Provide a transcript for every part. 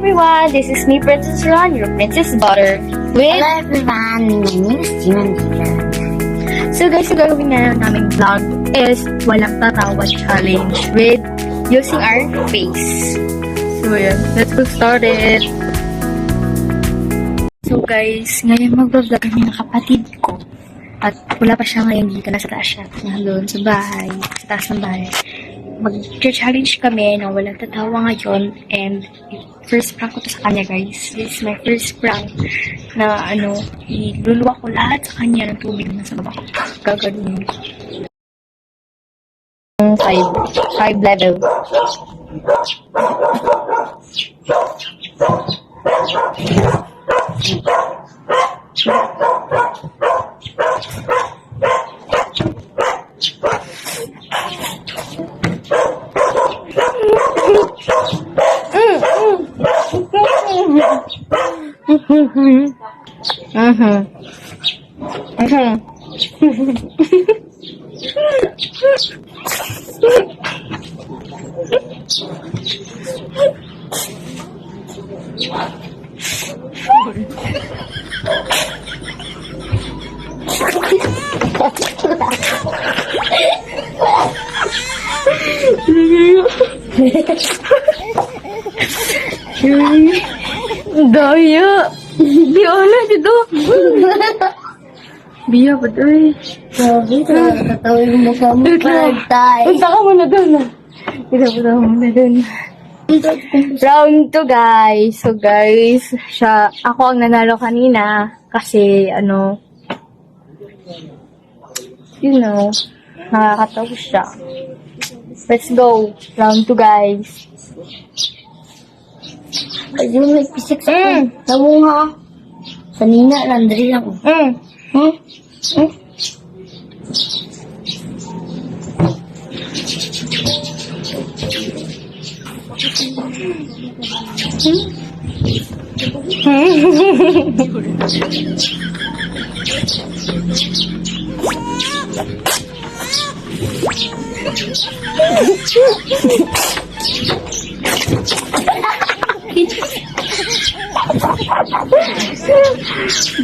everyone, this is me, Princess Ron, your princess daughter. With... Hello everyone, my name is Jiman. So guys, yung gagawin na naming vlog is walang tatawa challenge with using our face. So yeah, let's go started. So guys, ngayon mag-vlog kami ng kapatid ko. At wala pa siya ngayon dito, nasa taas siya. Nandun sa bahay, sa taas ng bahay. Mag-challenge kami na walang tatawa ngayon. And first prank ko to sa kanya guys. This is my first prank na iluluwa ko lahat sa kanya ng tubig na sa baba. Gagawin ko. 5 level. Daya. Di ano dito. Biya ba doy? Sabi ko, tatawin mo sa mukha. Punta ka muna doon. Punta muna doon. Round 2 guys. So guys, ako ang nanalo kanina kasi nakakatawa siya. Let's go. Round 2 guys. Ay, di mo may pisik sa tawong ha. Kanina, nandri lang.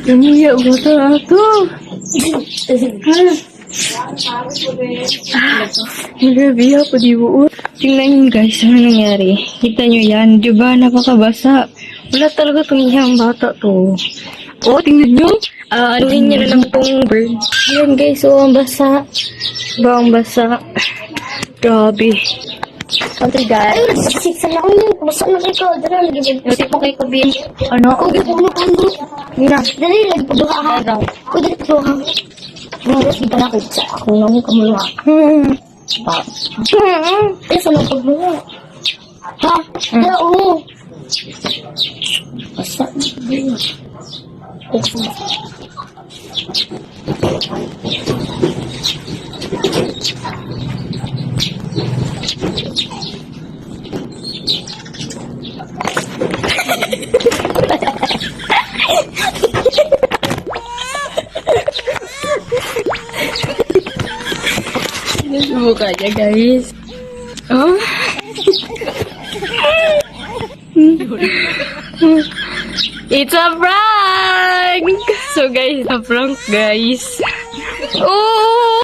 Gamiya ba ito ato? Magabiya po di buo. Tingnan nyo guys, ano nangyari? Kita nyo yan, di ba? Napakabasa. Wala talaga tumihang bata to. Oh, tingnan nyo. Anuhin niya na lang tong bird. Ayan guys, ang basa. Ang basa. Grabe. Okay guys. Ay, nagsisik sa lang yun. Basta na ikaw. Dali, lagi. Kasi po kay Kabi. Ano? Uy, puno. Mira. Dali, lagi paduha ha. Uy, dali paduha. Ngayon, kita na kita. Ako nang kamuluha. Ay, sa mga pagluha. Ha? Dala, oo. Basta. Subukan aja guys. Oh. It's a prank. So guys, a prank guys. Oh.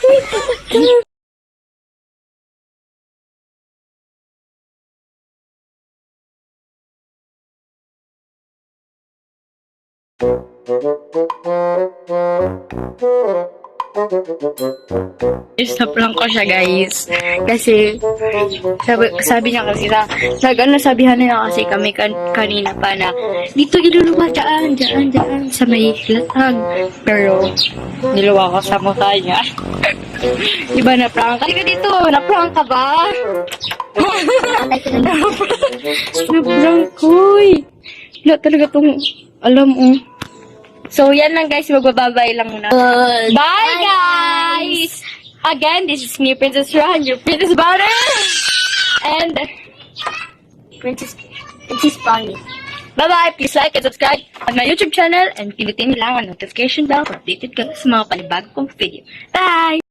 Isa-prank ko siya guys. Kasi sabi niya kasi sabihan na niya kasi kami kanina pa na dito iluluwa dyan sa may latag. Pero niluwa ko sa mukha niya. Diba na-prank? Halika dito, na-prank ka ba? Na-prank ko eh. Wala talaga tong alam mo. So, yan lang guys. Magbababay lang muna. Bye guys! Again, this is me, Princess Ron, your princess butter! And Princess Bonnie. Bye-bye! Please like and subscribe on my YouTube channel and pinutin lang ang notification bell para updated ka sa mga panibagong kong video. Bye!